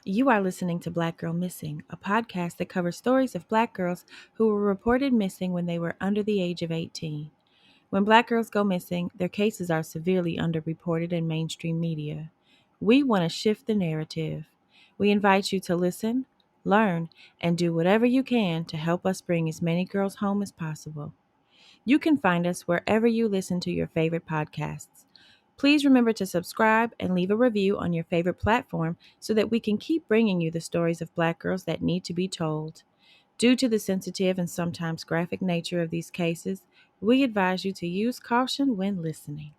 You are listening to Black Girl Missing, a podcast that covers stories of Black girls who were reported missing when they were under the age of 18. When Black girls go missing, their cases are severely underreported in mainstream media. We want to shift the narrative. We invite you to listen, learn, and do whatever you can to help us bring as many girls home as possible. You can find us wherever you listen to your favorite podcasts. Please remember to subscribe and leave a review on your favorite platform so that we can keep bringing you the stories of Black girls that need to be told. Due to the sensitive and sometimes graphic nature of these cases, we advise you to use caution when listening.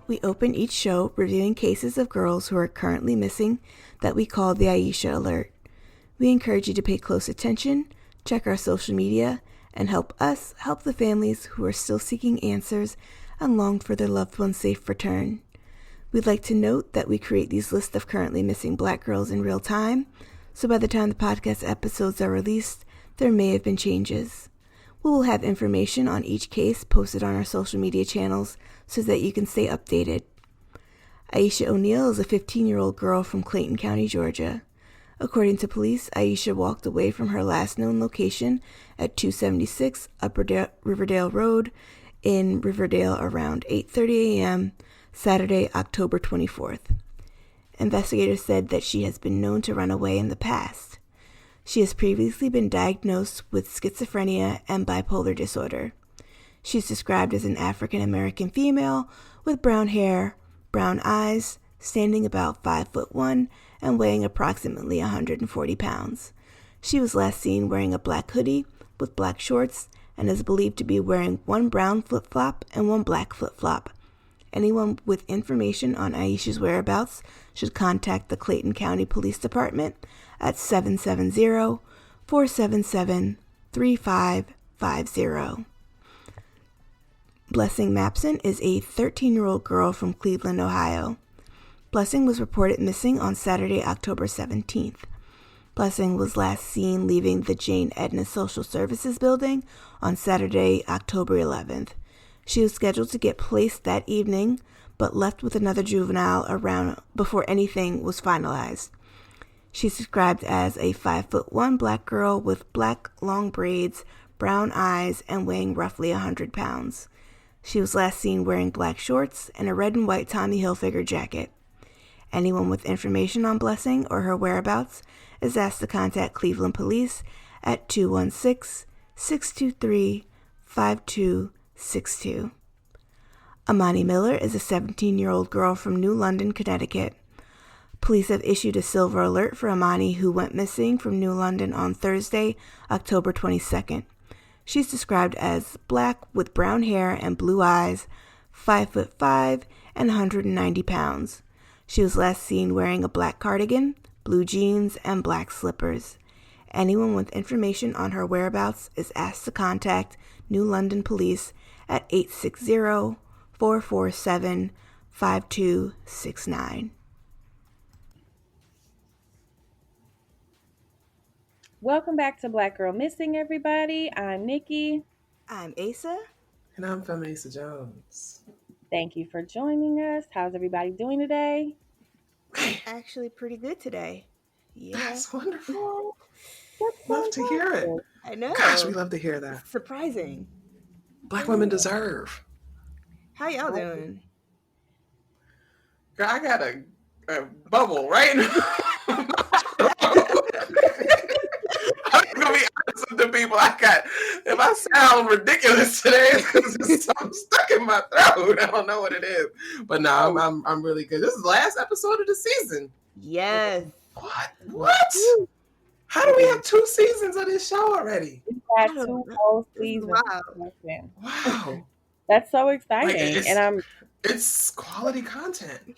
We open each show reviewing cases of girls who are currently missing that we call the Aisha Alert. We encourage you to pay close attention, check our social media, and help us help the families who are still seeking answers and long for their loved one's safe return. We'd like to note that we create these lists of currently missing Black girls in real time, so by the time the podcast episodes are released, there may have been changes. We will have information on each case posted on our social media channels so that you can stay updated. Aisha O'Neal is a 15-year-old girl from Clayton County, Georgia. According to police, Aisha walked away from her last known location at 276 Upper Riverdale Road in Riverdale around 8:30 a.m. Saturday, October 24th. Investigators said that she has been known to run away in the past. She has previously been diagnosed with schizophrenia and bipolar disorder. She's described as an African American female with brown hair, brown eyes, standing about 5'1" and weighing approximately 140 pounds. She was last seen wearing a black hoodie with black shorts and is believed to be wearing one brown flip-flop and one black flip-flop. Anyone with information on Aisha's whereabouts should contact the Clayton County Police Department at 770-477-3550. Blessing Mapson is a 13-year-old girl from Cleveland, Ohio. Blessing was reported missing on Saturday, October 17th. Blessing was last seen leaving the Jane Edna Social Services building on Saturday, October 11th. She was scheduled to get placed that evening, but left with another juvenile around before anything was finalized. She's described as a 5'1" Black girl with black long braids, brown eyes, and weighing roughly 100 pounds. She was last seen wearing black shorts and a red and white Tommy Hilfiger jacket. Anyone with information on Blessing or her whereabouts is asked to contact Cleveland Police at 216-623-5262. Amani Miller is a 17-year-old girl from New London, Connecticut. Police have issued a silver alert for Amani, who went missing from New London on Thursday, October 22nd. She's described as black with brown hair and blue eyes, 5'5" and 190 pounds. She was last seen wearing a black cardigan, blue jeans, and black slippers. Anyone with information on her whereabouts is asked to contact New London Police at 860-447-5269. Welcome back to Black Girl Missing, everybody. I'm Nikki. I'm Asa. And I'm Asa Jones. Thank you for joining us. How's everybody doing today? Actually pretty good today. Yeah. That's wonderful. Love to hear it. I know. Gosh, we love to hear that. It's surprising. Black women deserve. How y'all doing? Girl, I got a bubble right now. I'm gonna be honest with the people. If I sound ridiculous today, it's just something stuck in my throat. I don't know what it is, but no, I'm really good. This is the last episode of the season. Yes. What? How do we have 2 seasons of this show already? We've had 2 whole seasons. Wow. That's so exciting. It's quality content.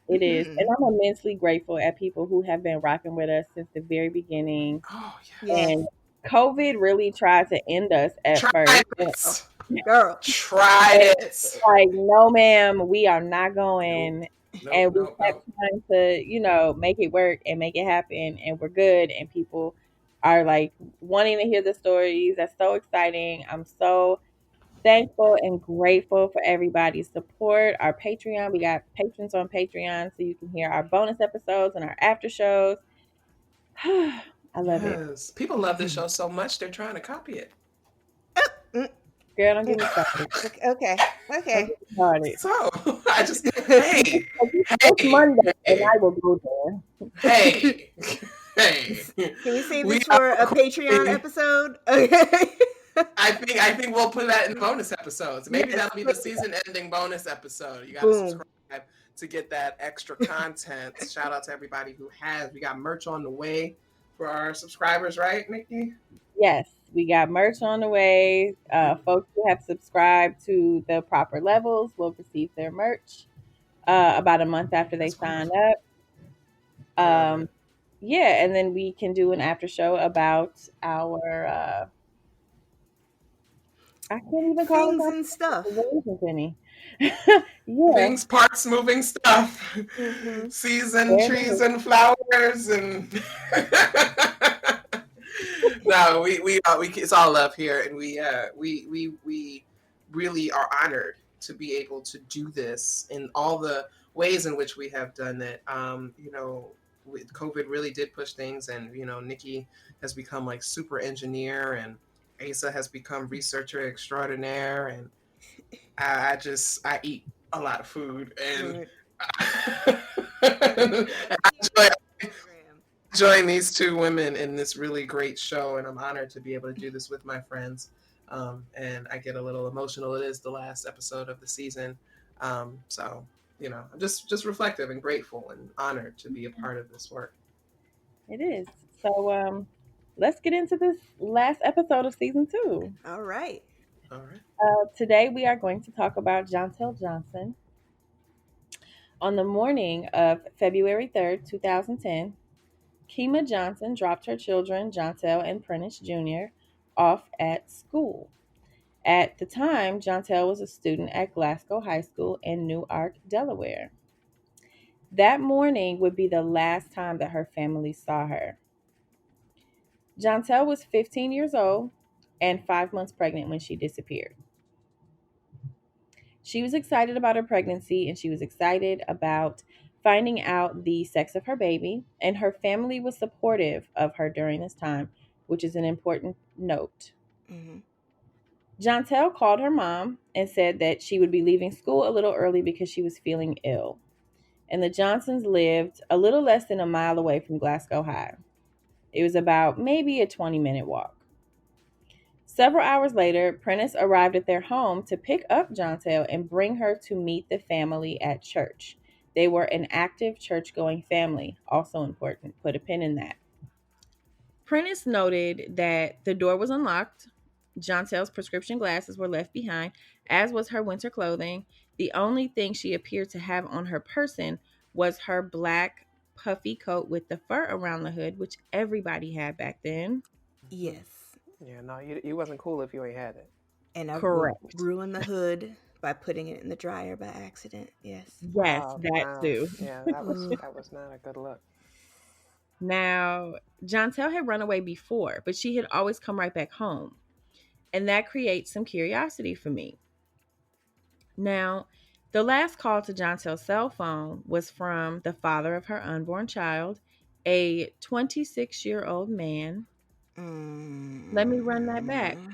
It is. And I'm immensely grateful at people who have been rocking with us since the very beginning. Oh, yes. And COVID really tried to end us at first. Girl. Tried it. Like, no, ma'am, we are not going Nope, And we nope, kept nope. trying to, make it work and make it happen, and we're good, and people are like wanting to hear the stories. That's so exciting. I'm so thankful and grateful for everybody's support. Our Patreon, we got patrons on Patreon, so you can hear our bonus episodes and our after shows. I love it. Yes. People love this show so much they're trying to copy it. Mm, Girl, don't get me started. okay. Don't Okay. get me started. So I just Can hey, It's hey, Monday, and hey, I will go there. hey, hey. we save We this are for a Patreon recording. episode? Okay. I think we'll put that in bonus episodes. Maybe Yes. that'll be the season ending bonus episode. You gotta Boom. subscribe to get that extra content. Shout out to everybody who has. We got merch on the way for our subscribers, right, Nikki? Yes, we got merch on the way. Folks who have subscribed to the proper levels will receive their merch about a month after they That's sign wonderful. up. I love it. Yeah, and then we can do an after show about our I can't even call Things it and stuff. our penny. Yeah, Things, parts, moving stuff, Mm-hmm. season there it trees is. and flowers, and no, we it's all love here, and we really are honored to be able to do this in all the ways in which we have done it. COVID really did push things, and Nikki has become like super engineer, and Asa has become researcher extraordinaire, and I eat a lot of food, and Right. and Yeah, I keep up with the program. join these two women in this really great show, and I'm honored to be able to do this with my friends. And I get a little emotional. It is the last episode of the season, so I'm just reflective and grateful and honored to be a part of this work. It is. So let's get into this last episode of season 2. All right. All right. Today we are going to talk about Janteyl Johnson. On the morning of February 3rd, 2010, Kima Johnson dropped her children, Janteyl and Prentice Jr., off at school. At the time, Janteyl was a student at Glasgow High School in Newark, Delaware. That morning would be the last time that her family saw her. Janteyl was 15 years old and 5 months pregnant when she disappeared. She was excited about her pregnancy, and she was excited about finding out the sex of her baby, and her family was supportive of her during this time, which is an important note. Mm-hmm. Janteyl called her mom and said that she would be leaving school a little early because she was feeling ill. And the Johnsons lived a little less than a mile away from Glasgow High. It was about maybe a 20-minute walk. Several hours later, Prentice arrived at their home to pick up Janteyl and bring her to meet the family at church. They were an active church-going family, also important. Put a pin in that. Prentice noted that the door was unlocked. Janteyl's prescription glasses were left behind, as was her winter clothing. The only thing she appeared to have on her person was her black puffy coat with the fur around the hood, which everybody had back then. Yes. Yeah, no, you wasn't cool if you ain't had it. And I would Correct. ruin the hood by putting it in the dryer by accident. Yes. Yes, Oh, that too. yeah, Ooh. that was not a good look. Now, Janteyl had run away before, but she had always come right back home. And that creates some curiosity for me. Now, the last call to Janteyl's cell phone was from the father of her unborn child, a 26-year-old man. Let me run that back. Mm.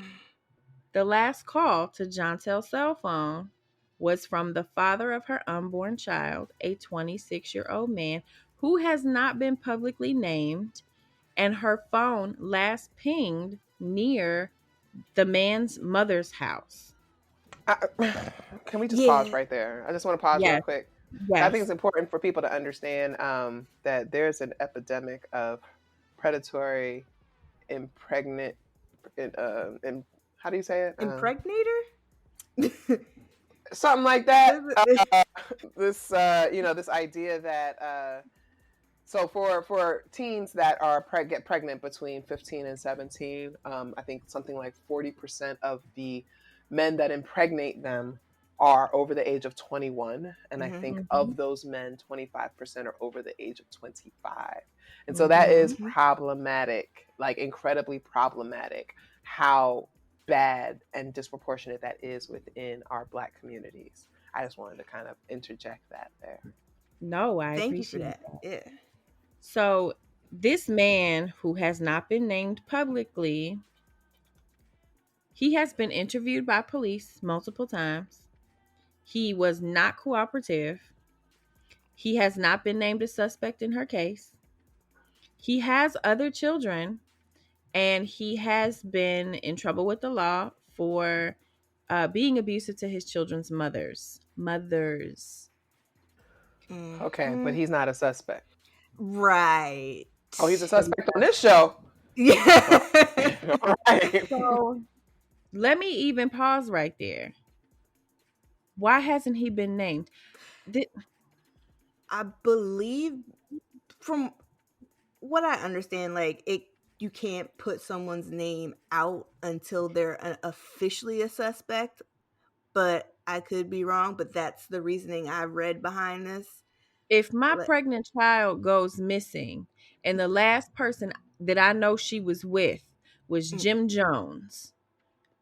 The last call to Janteyl's cell phone was from the father of her unborn child, a 26-year-old man who has not been publicly named, and her phone last pinged near the man's mother's house. Can we just pause Yeah. right there? I just want to pause real Yes, quick. I think yes. it's important for people to understand that there's an epidemic of predatory impregnant, in how do you say it? Impregnator? Something like that. This this idea that so for teens that are get pregnant between 15 and 17, I think something like 40% of the men that impregnate them are over the age of 21. And I think Mhm. of those men, 25% are over the age of 25. And so that is Mhm. problematic, like incredibly problematic, how bad and disproportionate that is within our Black communities. I just wanted to kind of interject that there. No, I Thank you for appreciate that. that. Yeah. So, this man who has not been named publicly, he has been interviewed by police multiple times. He was not cooperative. He has not been named a suspect in her case. He has other children, and he has been in trouble with the law for being abusive to his children's mothers. Mothers. Okay, but Mhm. he's not a suspect. Right. Oh, he's a suspect on this show. All Yeah. right. All right. So let me even pause right there. Why hasn't he been named? I believe from what I understand, like you can't put someone's name out until they're officially a suspect, but I could be wrong, but that's the reasoning I read behind this. If my Let, pregnant child goes missing and the last person that I know she was with was mm. Jim Jones,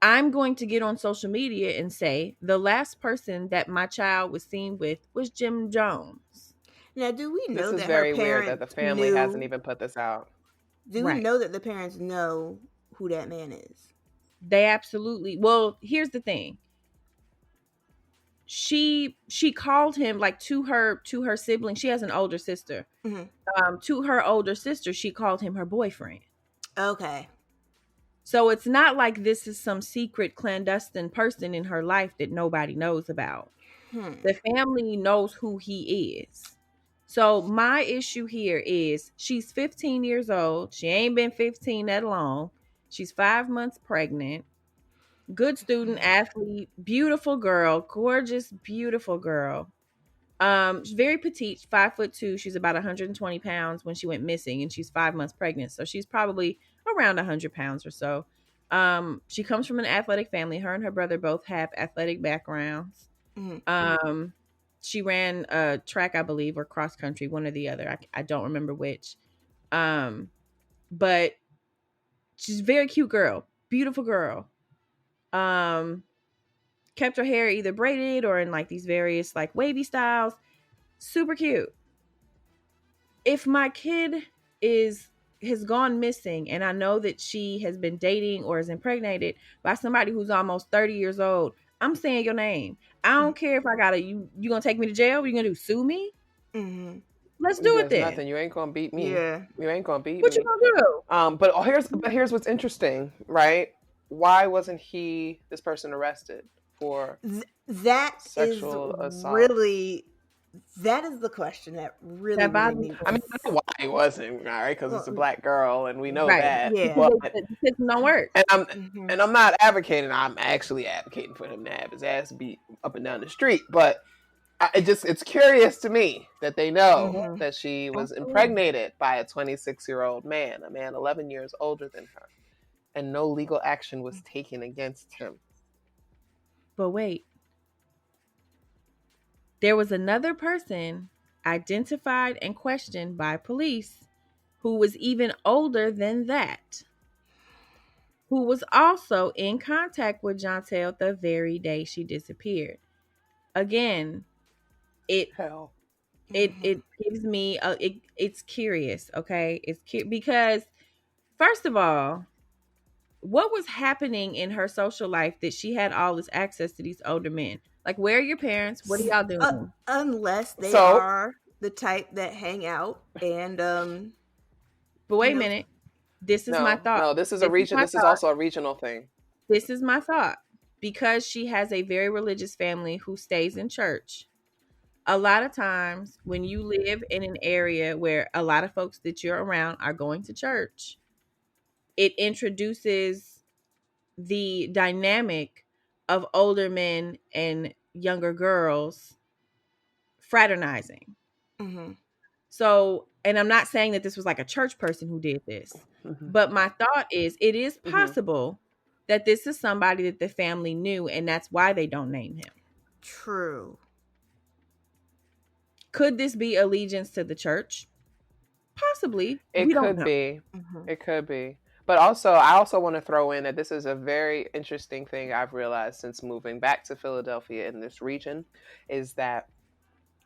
I'm going to get on social media and say the last person that my child was seen with was Jim Jones. Now, do we This know is that her very weird that the parents family hasn't knew? even put this out. Do we Right. know that the parents know who that man is? They absolutely. Well, here's the thing. She called him like to her sibling. She has an older sister. Mm-hmm. To her older sister, she called him her boyfriend. Okay. So it's not like this is some secret clandestine person in her life that nobody knows about. Hmm. The family knows who he is. So my issue here is she's 15 years old. She ain't been 15 that long. She's 5 months pregnant. Good student, athlete, beautiful girl, gorgeous, beautiful girl. She's very petite, 5'2". She's about 120 pounds when she went missing, and she's 5 months pregnant. So she's probably around 100 pounds or so. She comes from an athletic family. Her and her brother both have athletic backgrounds. Mm-hmm. Um, she ran track, I believe, or cross country, one or the other. I don't remember which. But she's a very cute girl, beautiful girl. Um, kept her hair either braided or in like these various like wavy styles. Super cute. If my kid has gone missing and I know that she has been dating or is impregnated by somebody who's almost 30 years old, I'm saying your name. I don't care if I gotta you gonna take me to jail? What you gonna do? Sue me? Mm-hmm. Let's do it There's then. nothing. You ain't gonna beat me. Yeah. You ain't gonna beat What you me. gonna do? But here's what's interesting, right? Why wasn't this person arrested for That is sexual assault? really that is the question that really That really bothers needs. I mean, I know why he wasn't, all right, because it's a Well, Black girl, and we know right. that. yeah. Because But the system don't work. and I'm Mm-hmm. and I'm not advocating. I'm actually advocating for him to have his ass beat up and down the street. But it's curious to me that they know Mm-hmm. that she was Absolutely. impregnated by a 26-year-old man, a man 11 years older than her, and no legal action was taken against him. But wait, there was another person identified and questioned by police who was even older than that, who was also in contact with Janteyl the very day she disappeared. Again, it Hell. Mm-hmm. it gives me it's curious, okay? Because first of all, what was happening in her social life that she had all this access to these older men? Like, where are your parents? What are y'all doing? Unless they So are the type that hang out and But you wait a know. minute. This is my no, thought. no, this is a This is region. my This is thought. also a regional thing. This is my thought. Because she has a very religious family who stays in church. A lot of times when you live in an area where a lot of folks that you're around are going to church, it introduces the dynamic of older men and younger girls fraternizing. Mm-hmm. So, and I'm not saying that this was like a church person who did this, Mm-hmm. but my thought is it is Mm-hmm. possible that this is somebody that the family knew and that's why they don't name him. True. Could this be allegiance to the church? Possibly. It We don't could know. be. Mm-hmm. It could be. But also, I also want to throw in that this is a very interesting thing I've realized since moving back to Philadelphia in this region is that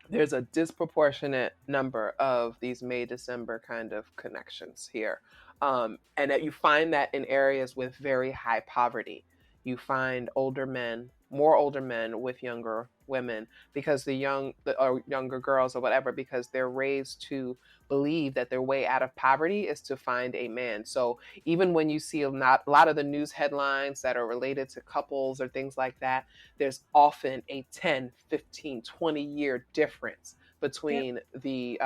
there's a disproportionate number of these May December kind of connections here. And that you find that in areas with very high poverty. You find more older men with younger women because or younger girls or whatever, because they're raised to believe that their way out of poverty is to find a man. So even when you see a lot of the news headlines that are related to couples or things like that, there's often a 10, 15, 20-year difference Yep. between the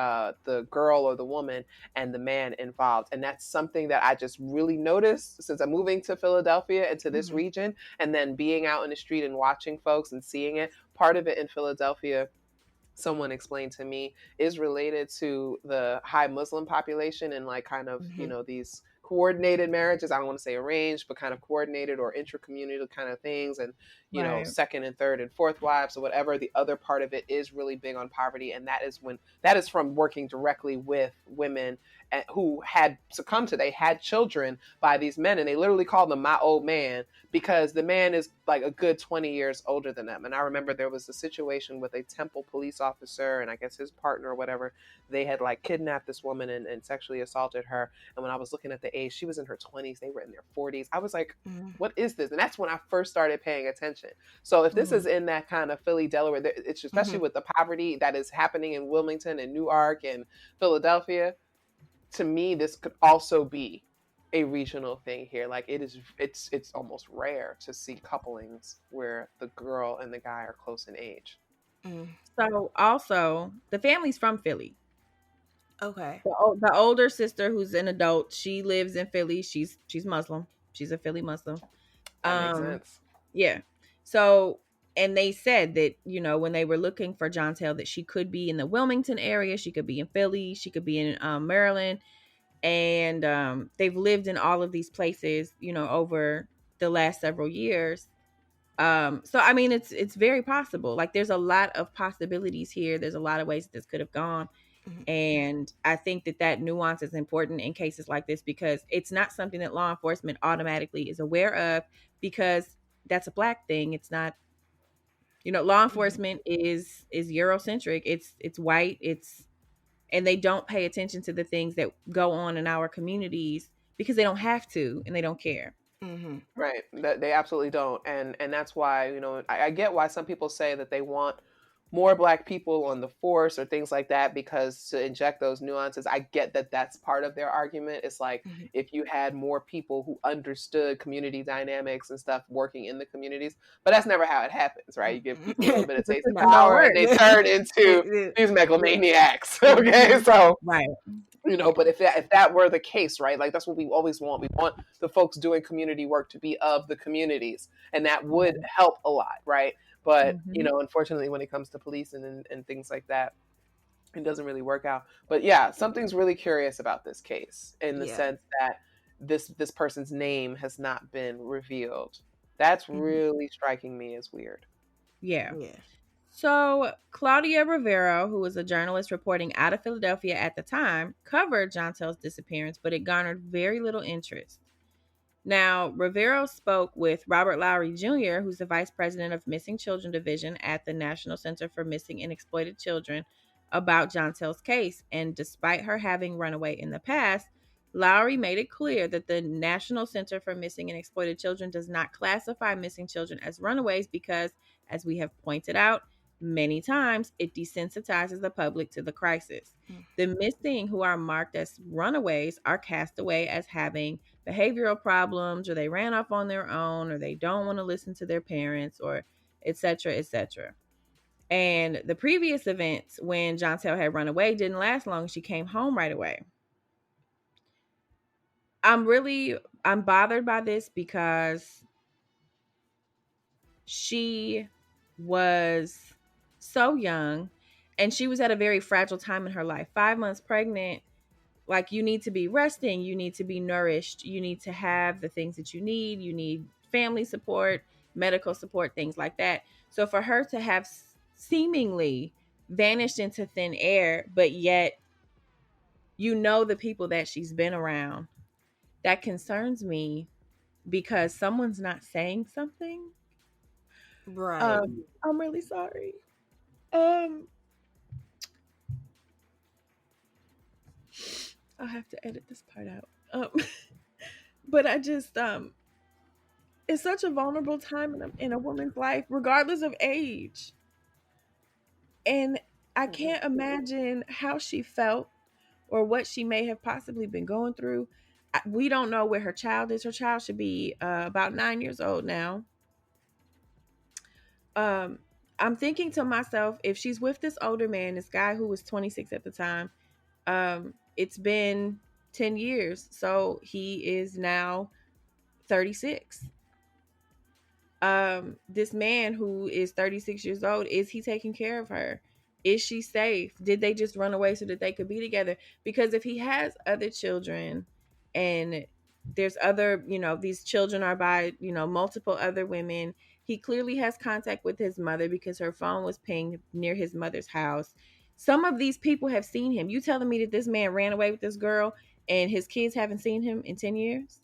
girl or the woman and the man involved. And that's something that I just really noticed since I'm moving to Philadelphia and to this Mm-hmm. region, and then being out in the street and watching folks and seeing it. Part of it in Philadelphia, someone explained to me, is related to the high Muslim population and like kind of, Mm-hmm. these coordinated marriages. I don't want to say arranged, but kind of coordinated or intra-community kind of things. And, Right. second and third and fourth wives or whatever. The other part of it is really big on poverty. And that is from working directly with women who had succumbed they had children by these men. And they literally called them my old man because the man is like a good 20 years older than them. And I remember there was a situation with a Temple police officer and I guess his partner or whatever. They had like kidnapped this woman and sexually assaulted her. And when I was looking at the age, she was in her 20s. They were in their 40s. I was like, Mm-hmm. what is this? And that's when I first started paying attention. So if this Mhm. is in that kind of Philly, Delaware, it's especially with the poverty that is happening in Wilmington and Newark and Philadelphia, to me, this could also be a regional thing here. Like it's almost rare to see couplings where the girl and the guy are close in age. Mm. So also, the family's from Philly. Okay. The older sister, who's an adult, she lives in Philly. She's Muslim. She's a Philly Muslim. That makes Um, sense. yeah. So, and they said that when they were looking for Janteyl, that she could be in the Wilmington area, she could be in Philly, she could be in Maryland, and they've lived in all of these places, over the last several years. So I mean, it's very possible. Like, there's a lot of possibilities here. There's a lot of ways this could have gone. Mm-hmm. And I think that nuance is important in cases like this because it's not something that law enforcement automatically is aware of because that's a Black thing. It's not, law enforcement is Eurocentric. It's white. And they don't pay attention to the things that go on in our communities because they don't have to and they don't care. Mm-hmm. Right. That they absolutely don't. And that's why, I get why some people say that they want more Black people on the force or things like that, because to inject those nuances. I get that that's part of their argument. It's like Mm-hmm. if you had more people who understood community dynamics and stuff working in the communities, but that's never how it happens, right? You give people a little bit of taste of That don't power work. and they turn into these megalomaniacs. Okay. So, Right. but if that were the case, right, like that's what we always want. We want the folks doing community work to be of the communities, and that would help a lot, right? But Mhm. unfortunately, when it comes to police and things like that, it doesn't really work out. But yeah, something's really curious about this case in the Yeah. sense that this person's name has not been revealed. That's really striking me as weird. Yeah. Yeah. So Claudia Rivero, who was a journalist reporting out of Philadelphia at the time, covered Janteyl's disappearance, but it garnered very little interest. Now, Rivero spoke with Robert Lowry Jr., who's the vice president of Missing Children Division at the National Center for Missing and Exploited Children, about Janteyl's case. And despite her having run away in the past, Lowry made it clear that the National Center for Missing and Exploited Children does not classify missing children as runaways because, as we have pointed out many times, it desensitizes the public to the crisis. The missing who are marked as runaways are cast away as having behavioral problems, or they ran off on their own, or they don't want to listen to their parents, or etc., etc. And the previous events when Janteyl had run away didn't last long. She came home right away. I'm bothered by this because she was so young and she was at a very fragile time in her life. 5 months pregnant. Like, you need to be resting, you need to be nourished, you need to have the things that you need family support. medical support, things like that. So for her to have seemingly vanished into thin air, but yet the people that she's been around, that concerns me because someone's not saying something. Right. I'm really sorry. I'll have to edit this part out. But I just it's such a vulnerable time in a woman's life, regardless of age. And I can't imagine how she felt or what she may have possibly been going through. We don't know where her child is. Her child should be about 9 years old now. I'm thinking to myself, if she's with this older man, this guy who was 26 at the time, it's been 10 years. So he is now 36. This man who is 36 years old, is he taking care of her? Is she safe? Did they just run away so that they could be together? Because if he has other children and there's other, these children are by, multiple other women, he clearly has contact with his mother because her phone was pinged near his mother's house. Some of these people have seen him. You telling me that this man ran away with this girl and his kids haven't seen him in 10 years?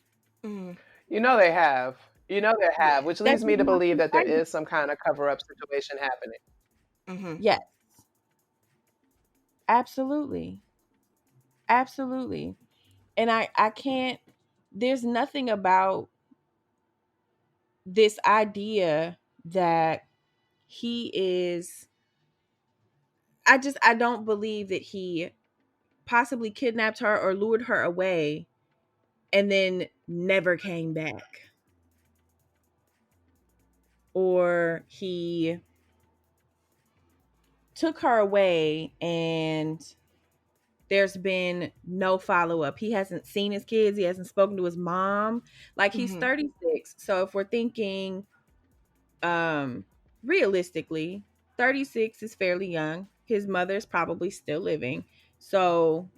Mm. They have. They have, which That leads me to believe that there crazy. is some kind of cover-up situation happening. Mm-hmm. Yes. Absolutely. Absolutely. And I can't, there's nothing about this idea that he is, I don't believe that he possibly kidnapped her or lured her away and then never came back. Or he took her away and there's been no follow-up. He hasn't seen his kids. He hasn't spoken to his mom. Like, he's 36. So if we're thinking realistically, 36 is fairly young. His mother's probably still living. So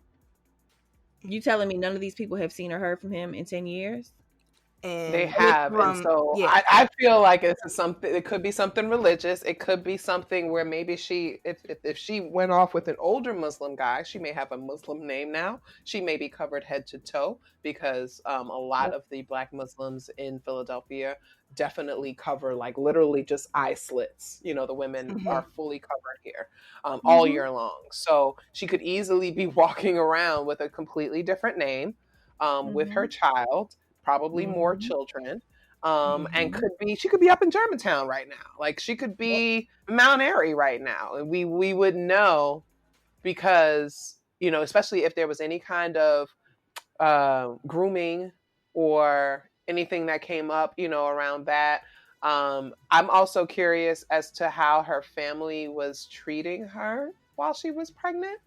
you telling me none of these people have seen or heard from him in 10 years? And They have, and so yeah. I feel like it's something. It could be something religious. It could be something where maybe if she went off with an older Muslim guy, she may have a Muslim name now. She may be covered head to toe because a lot of the Black Muslims in Philadelphia definitely cover, like, literally just eye slits. The women are fully covered here all year long. So she could easily be walking around with a completely different name with her child, probably more children, and she could be up in Germantown right now. Like, she could be Mount Airy right now, and we would know because especially if there was any kind of grooming or anything that came up around that. I'm also curious as to how her family was treating her while she was pregnant.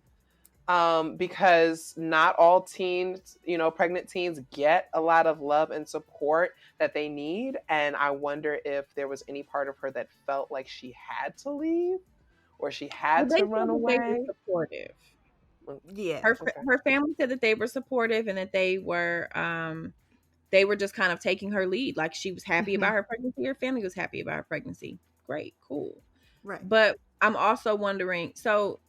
Because not all teens, pregnant teens get a lot of love and support that they need. And I wonder if there was any part of her that felt like she had to leave or she had to run away. They were supportive. Yeah. Her family said that they were supportive and that they were just kind of taking her lead. Like, she was happy about her pregnancy. Her family was happy about her pregnancy. Great, cool. Right. But I'm also wondering, so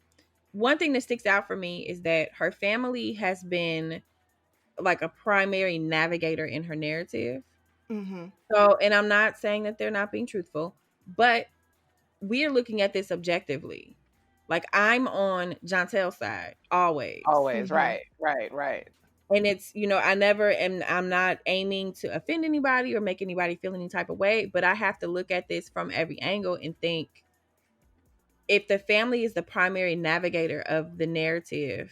one thing that sticks out for me is that her family has been like a primary navigator in her narrative. So, and I'm not saying that they're not being truthful, but we are looking at this objectively. Like, I'm on Janteyl's side always. Always, right. And it's, I'm not aiming to offend anybody or make anybody feel any type of way, but I have to look at this from every angle and think, if the family is the primary navigator of the narrative,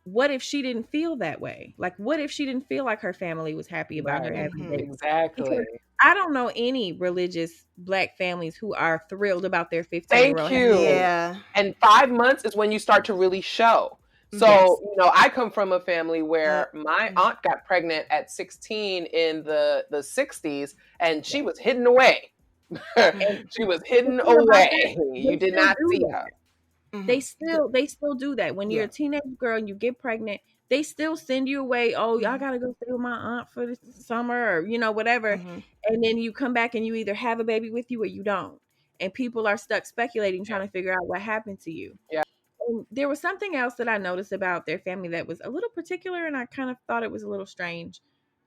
what if she didn't feel that way? Like, what if she didn't feel like her family was happy about her having babies? Exactly. Because I don't know any religious Black families who are thrilled about their 15-year-old. Thank you. Yeah. And 5 months is when you start to really show. So, I come from a family where my aunt got pregnant at 16 in the 60s, and she was hidden away. She was hidden away. You did not see her. They still do that. When you're a teenage girl and you get pregnant, they still send you away. Oh, y'all gotta go stay with my aunt for the summer, or whatever. And then you come back and you either have a baby with you or you don't. And people are stuck speculating, trying to figure out what happened to you. Yeah. And there was something else that I noticed about their family that was a little particular, and I kind of thought it was a little strange.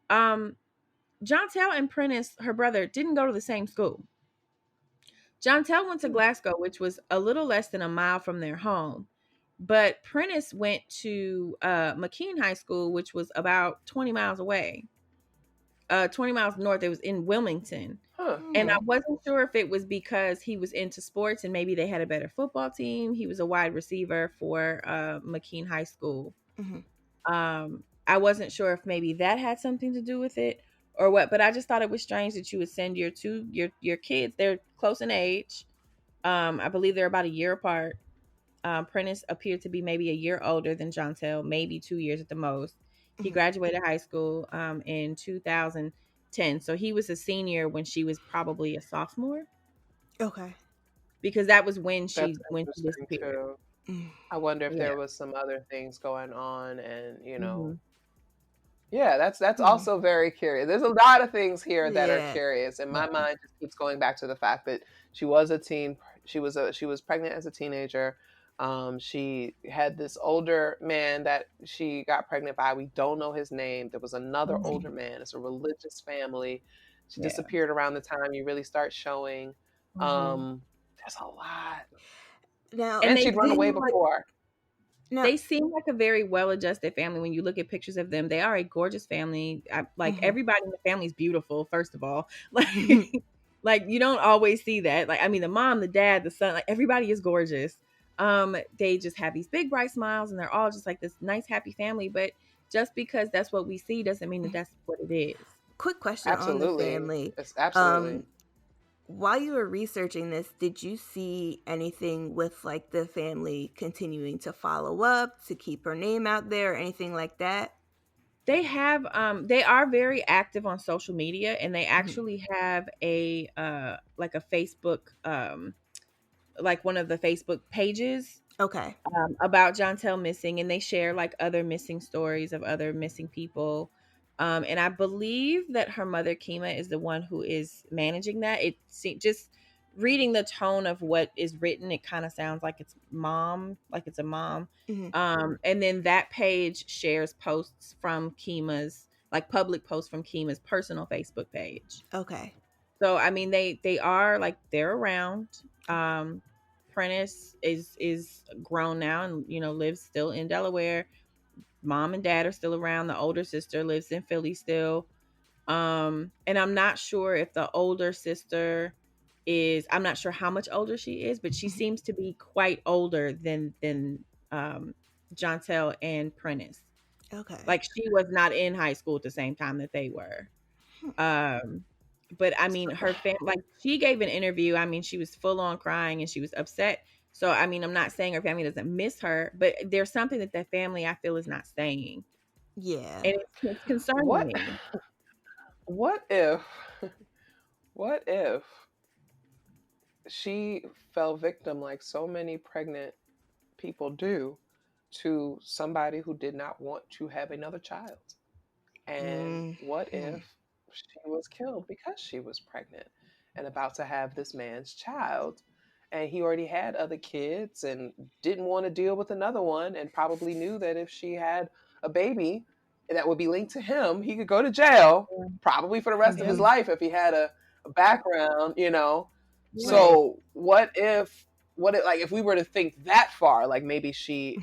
Janteyl and Prentice, her brother, didn't go to the same school. Janteyl went to Glasgow, which was a little less than a mile from their home. But Prentice went to McKean High School, which was about 20 miles away. 20 miles north. It was in Wilmington. And I wasn't sure if it was because he was into sports and maybe they had a better football team. He was a wide receiver for McKean High School. I wasn't sure if maybe that had something to do with it or what, but I just thought it was strange that you would send your kids. They're close in age. I believe they're about a year apart. Prentice appeared to be maybe a year older than Janteyl, maybe 2 years at the most. He graduated high school in 2010, so he was a senior when she was probably a sophomore. Okay, because that was when she disappeared. I wonder if there was some other things going on, and yeah, that's also very curious. There's a lot of things here that are curious, and my mind just keeps going back to the fact that she was a teen. She was pregnant as a teenager. She had this older man that she got pregnant by. We don't know his name. There was another older man. It's a religious family. She disappeared around the time you really start showing. There's a lot. Now, and she'd run away before. They seem like a very well-adjusted family. When you look at pictures of them, they are a gorgeous family. Everybody in the family is beautiful, first of all. Like you don't always see that. Like, I mean, the mom, the dad, the son, like everybody is gorgeous. They just have these big bright smiles and they're all just like this nice, happy family. But just because that's what we see doesn't mean that that's what it is. Quick question on the family. Absolutely. While you were researching this, did you see anything with like the family continuing to follow up, to keep her name out there, or anything like that? They have they are very active on social media, and they actually have a like a Facebook like one of the Facebook pages about Janteyl missing, and they share like other missing stories of other missing people. And I believe that her mother, Kima, is the one who is managing that. Just reading the tone of what is written, it kind of sounds like it's a mom. And then that page shares posts from Kima's, like public posts from Kima's personal Facebook page. Okay. So, I mean, they are like, they're around. Prentice is grown now and, lives still in Delaware. Mom and dad are still around. The older sister lives in Philly still. And I'm not sure if the older sister I'm not sure how much older she is, but she seems to be quite older than Janteyl and Prentice. Okay. Like she was not in high school at the same time that they were. But I mean, her family, like she gave an interview. I mean, she was full on crying and she was upset. So, I mean, I'm not saying her family doesn't miss her, but there's something that family I feel is not saying. Yeah. And it's concerning me. What if she fell victim, like so many pregnant people do, to somebody who did not want to have another child? And what if she was killed because she was pregnant and about to have this man's child, and he already had other kids and didn't want to deal with another one, and probably knew that if she had a baby that would be linked to him, he could go to jail probably for the rest of his life if he had a background, So what if like if we were to think that far, like maybe she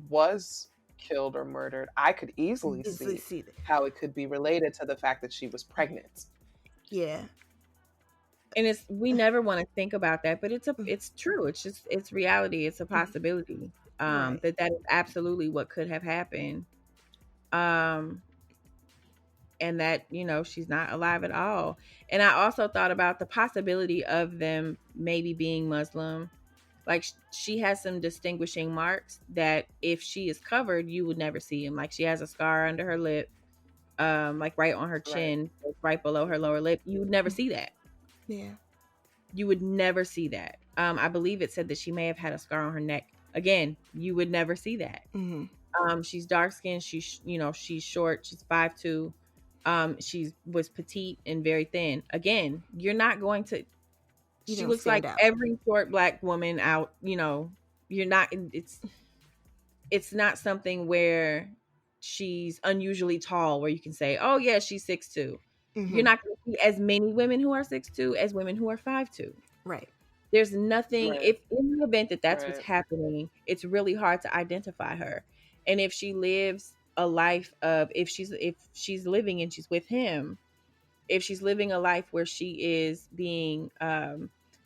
was killed or murdered, I could easily see how it could be related to the fact that she was pregnant. Yeah. And we never want to think about that, but it's true. It's reality. It's a possibility. That is absolutely what could have happened. And that, she's not alive at all. And I also thought about the possibility of them maybe being Muslim. Like she has some distinguishing marks that if she is covered, you would never see them. Like she has a scar under her lip, like right on her chin, right below her lower lip. You would never see that. Yeah. You would never see that. I believe it said that she may have had a scar on her neck Again, you would never see that. Mm-hmm. She's dark skinned. She's, she's short. She's 5'2". She was petite and very thin. Again, you're not going to. You She don't looks like stand out. every short black woman out. You're not. It's not something where she's unusually tall, where you can say, "Oh yeah, she's 6'2". Mm-hmm. You're not going to see as many women who are 6'2" as women who are 5'2". Right. There's nothing. Right. If in the event that that's what's Right. happening, it's really hard to identify her. And if she lives a life of, if she's living and she's with him, if she's living a life where she is being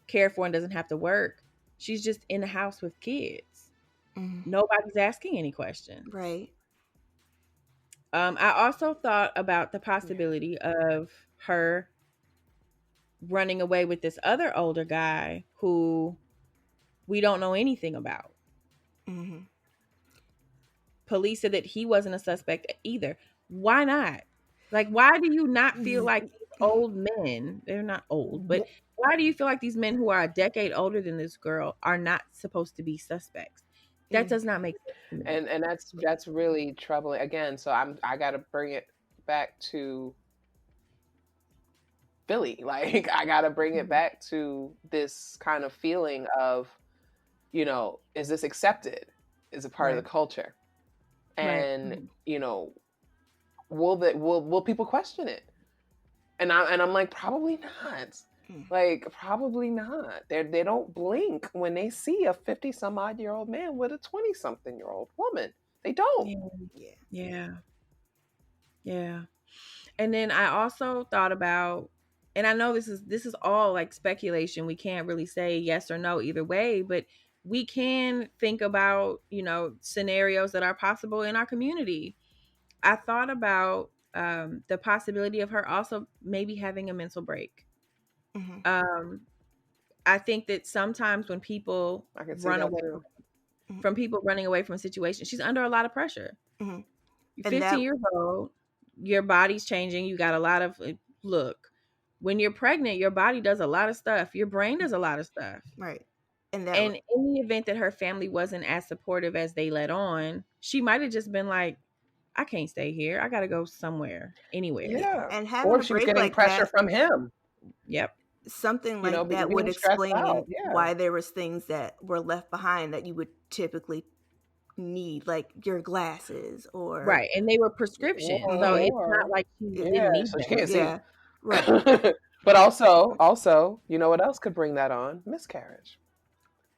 cared for and doesn't have to work, she's just in the house with kids. Mm-hmm. Nobody's asking any questions. Right. I also thought about the Yeah. possibility of her running away with this other older guy who we don't know anything about. Mm-hmm. Police said that he wasn't a suspect either. Why not? Like, why do you not feel like these old men, they're not old, but why do you feel like these men who are a decade older than this girl are not supposed to be suspects? That does not make sense to me. And that's really troubling. Again, so I got to bring it back to Philly. Like, I got to bring it back to this kind of feeling of, is this accepted? Is it part of Right. the culture? Right. And will people question it? And I'm like, probably not. Like, probably not. They don't blink when they see a 50 some odd year old man with a 20 something year old woman. They don't. Yeah. And then I also thought about, and I know this is all like speculation. We can't really say yes or no either way, but we can think about, scenarios that are possible in our community. I thought about the possibility of her also maybe having a mental break. Mm-hmm. I think that sometimes when people I can see run that away too. from people running away from a situation, she's under a lot of pressure. Mm-hmm. You're And 15 years old, your body's changing. You got a lot of look. When you're pregnant, your body does a lot of stuff. Your brain does a lot of stuff. right. And that And in the event that her family wasn't as supportive as they let on, she might have just been like, I can't stay here. I got to go somewhere, anywhere. Yeah. and Or having a if she was break getting like pressure that, from him, Yep. something like that would being stressed explain out. Yeah. why there was things that were left behind that you would typically need, like your glasses or Right. And they were prescriptions. So it's not like she didn't need So she them. can't see. yeah, right. But also, you know what else could bring that on? Miscarriage.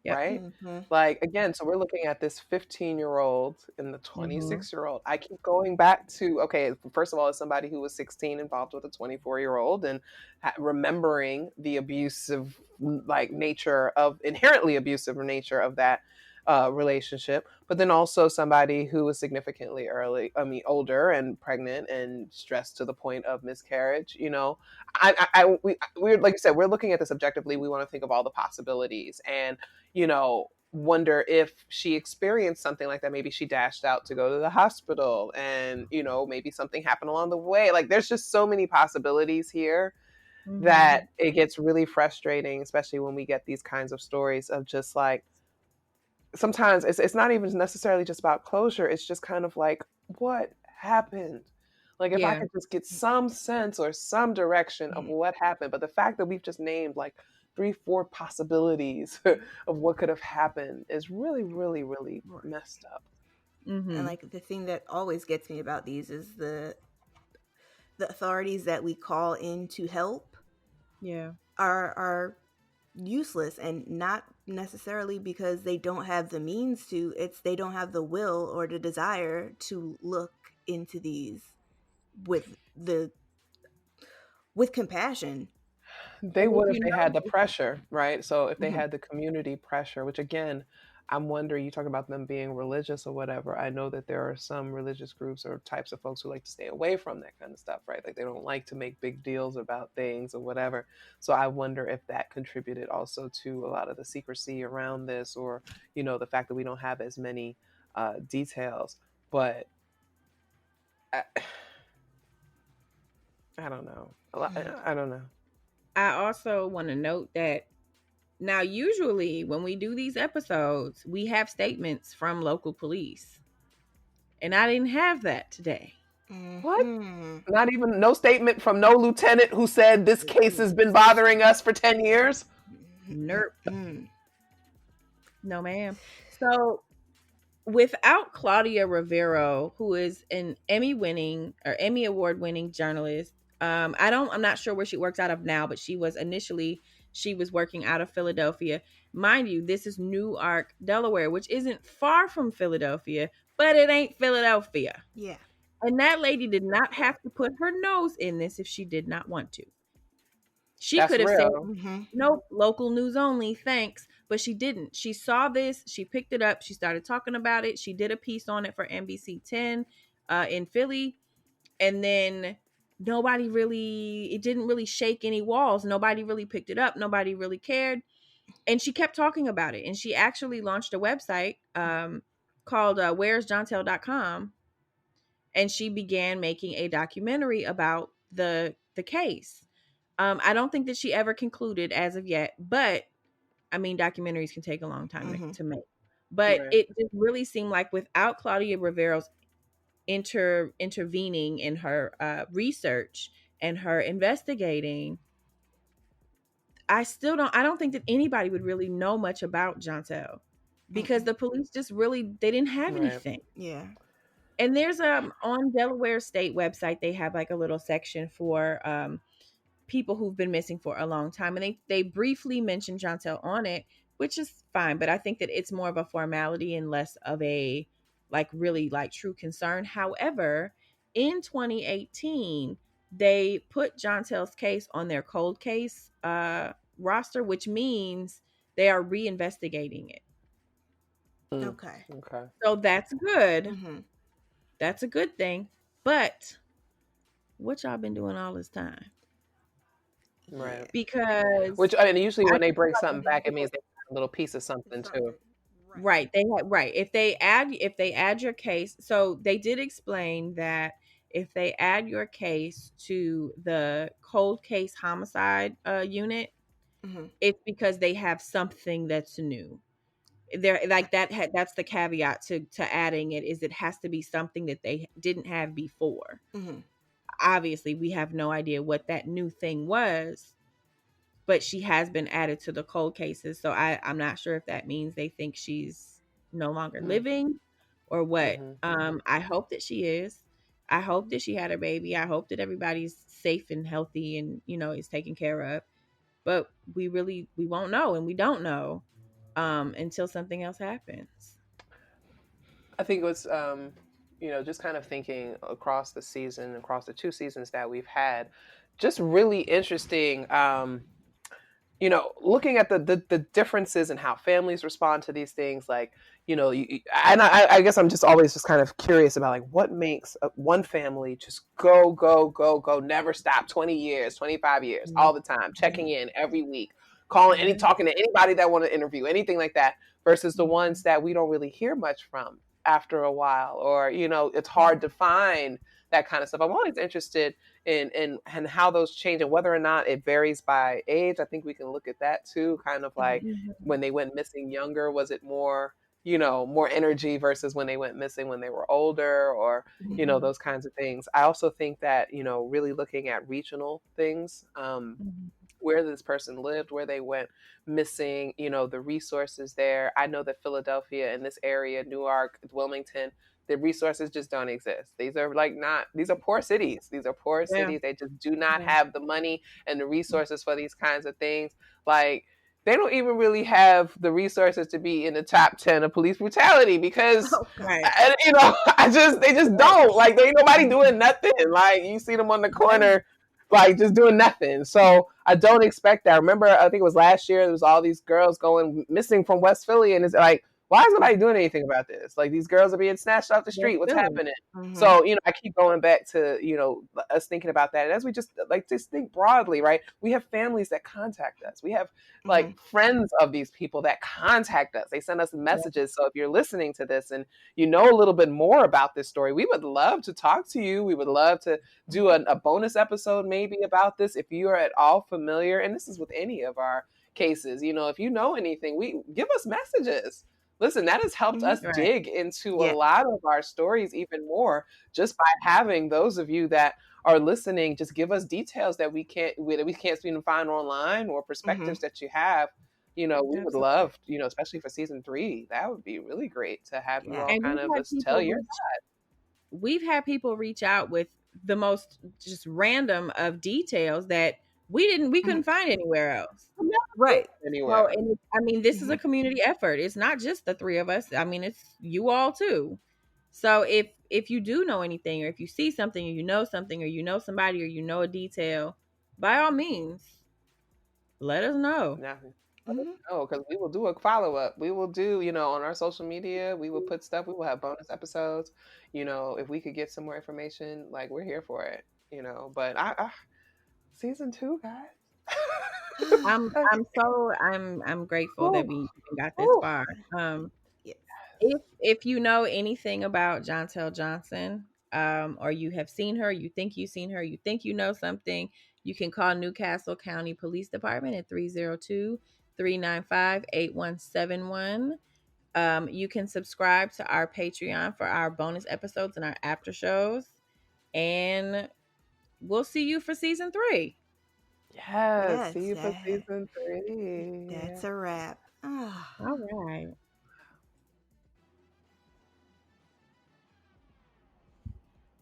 Yep. Right? Mm-hmm. Like, again, so we're looking at this 15-year-old and the Mm-hmm. 26-year-old. I keep going back to, okay, first of all, as somebody who was 16 involved with a 24-year-old and remembering the abusive, like, inherently abusive nature of that relationship, but then also somebody who was significantly older and pregnant and stressed to the point of miscarriage. We're, like you said, we're looking at this objectively. We want to think of all the possibilities and wonder if she experienced something like that. Maybe she dashed out to go to the hospital and, maybe something happened along the way. Like, there's just so many possibilities here that it gets really frustrating, especially when we get these kinds of stories of just like, sometimes it's not even necessarily just about closure. It's just kind of like, what happened? Like, if I could just get some sense or some direction of what happened. But the fact that we've just named like 3-4 possibilities of what could have happened is really, really, really messed up. And like the thing that always gets me about these is the authorities that we call in to help are useless, and not necessarily because they don't have the means to. It's they don't have the will or the desire to look into these with compassion. They would if they had the pressure, right? So if they had the community pressure, which again, I'm wondering, you talk about them being religious or whatever. I know that there are some religious groups or types of folks who like to stay away from that kind of stuff, right? Like, they don't like to make big deals about things or whatever. So I wonder if that contributed also to a lot of the secrecy around this, or, the fact that we don't have as many details. But I don't know. I don't know. I also want to note that Now, usually when we do these episodes, we have statements from local police. And I didn't have that today. What? Not even no statement from no lieutenant who said this case has been bothering us for 10 years? Nope. No, ma'am. So without Claudia Rivero, who is an Emmy award winning journalist, I'm not sure where she works out of now, but she was working out of Philadelphia. Mind you, this is Newark, Delaware, which isn't far from Philadelphia, but it ain't Philadelphia. Yeah. And that lady did not have to put her nose in this if she did not want to. She could have said, nope, local news only, thanks. But she didn't. She saw this. She picked it up. She started talking about it. She did a piece on it for NBC 10 in Philly. And then it didn't really shake any walls. Nobody really picked it up. Nobody really cared. And she kept talking about it. And she actually launched a website called where'sjanteyl.com. And she began making a documentary about the case. I don't think that she ever concluded as of yet, but I mean, documentaries can take a long time to make. But it just really seemed like without Claudia Rivero's intervening in her research and her investigating, I don't think that anybody would really know much about Janteyl because the police just really, they didn't have anything. Yeah. And there's on Delaware State website, they have like a little section for people who've been missing for a long time, and they briefly mention Janteyl on it, which is fine, but I think that it's more of a formality and less of a really true concern. However, in 2018 they put Janteyl's case on their cold case roster, which means they are reinvestigating it. Okay. So that's good. That's a good thing. But what y'all been doing all this time? Right. Because usually when they bring something back, it means they have a little piece of something too. Right. If they add your case, so they did explain that if they add your case to the cold case homicide unit, it's because they have something that's new. They're like that's the caveat to adding it, is it has to be something that they didn't have before. Obviously, we have no idea what that new thing was, but she has been added to the cold cases. So I'm not sure if that means they think she's no longer living or what. I hope that she is. I hope that she had her baby. I hope that everybody's safe and healthy and, is taken care of. But we won't know, and we don't know until something else happens. I think it was, just kind of thinking across the season, across the 2 seasons that we've had, just really interesting, looking at the differences in how families respond to these things. Like, I guess I'm just always just kind of curious about like what makes one family just go, never stop, 20 years, 25 years, all the time, checking in every week, calling talking to anybody that want to interview, anything like that, versus the ones that we don't really hear much from after a while, or, it's hard to find that kind of stuff. I'm always interested in how those change and whether or not it varies by age. I think we can look at that too, kind of like when they went missing younger, was it more, more energy versus when they went missing when they were older, or, those kinds of things. I also think that, really looking at regional things, where this person lived, where they went missing, the resources there. I know that Philadelphia and this area, Newark, Wilmington, the resources just don't exist. These are these are poor cities. These are poor cities. They just do not have the money and the resources for these kinds of things. Like, they don't even really have the resources to be in the top 10 of police brutality because, they just don't. Like, there ain't nobody doing nothing. Like, you see them on the corner, like, just doing nothing. So I don't expect that. Remember, I think it was last year, there was all these girls going missing from West Philly, and it's like, why is nobody doing anything about this? Like, these girls are being snatched off the street. What's happening? So, I keep going back to, us thinking about that. And as we just think broadly, right? We have families that contact us. We have friends of these people that contact us. They send us messages. So if you're listening to this and you know a little bit more about this story, we would love to talk to you. We would love to do a bonus episode maybe about this. If you are at all familiar, and this is with any of our cases. If you know anything, we give us messages. Listen, that has helped us Right. dig into a Yeah. lot of our stories even more, just by having those of you that are listening just give us details that we can't even find online, or perspectives that you have. We would Absolutely. love, especially for season 3, that would be really great to have you Yeah. all And kind of just tell your we've had people reach out with the most just random of details that we couldn't find anywhere else. Right. So, anywhere. and I mean, this is a community effort. It's not just the three of us. I mean, it's you all too. So if you do know anything, or if you see something, or you know something, or you know somebody, or you know a detail, by all means, let us know. Yeah. Mm-hmm. Oh, because we will do a follow up. We will do, on our social media, we will put stuff, we will have bonus episodes. If we could get some more information, like, we're here for it, But season 2, guys. I'm grateful that Ooh, we even got this ooh. far. Um, Yes. if you know anything about Janteyl Johnson, or you have seen her, you think you've seen her, you think you know something, you can call Newcastle County Police Department at 302-395-8171. You can subscribe to our Patreon for our bonus episodes and our after shows. And we'll see you for season 3. Yes. See Yes. you for season 3. That's a wrap. Ah. All right.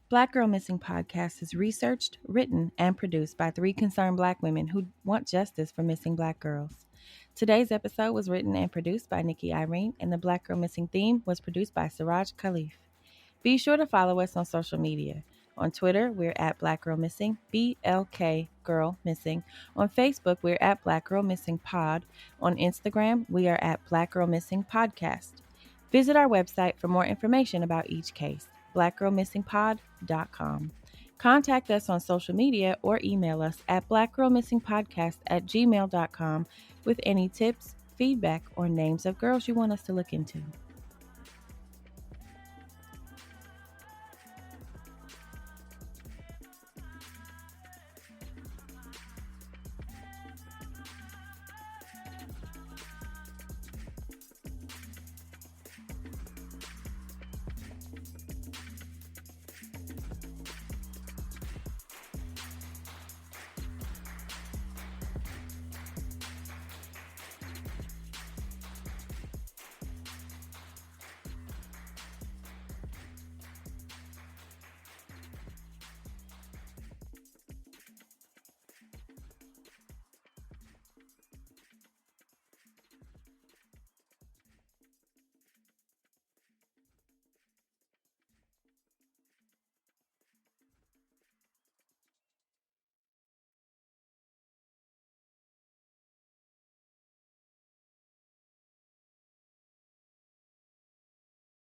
Black Girl Missing Podcast is researched, written, and produced by 3 concerned Black women who want justice for missing Black girls. Today's episode was written and produced by Nikki Irene, and the Black Girl Missing theme was produced by Siraj Khalif. Be sure to follow us on social media. On Twitter, we're at Black Girl Missing, BLK Girl Missing. On Facebook, we're at Black Girl Missing Pod. On Instagram, we are at Black Girl Missing Podcast. Visit our website for more information about each case, blackgirlmissingpod.com. Contact us on social media or email us at blackgirlmissingpodcast@gmail.com with any tips, feedback, or names of girls you want us to look into.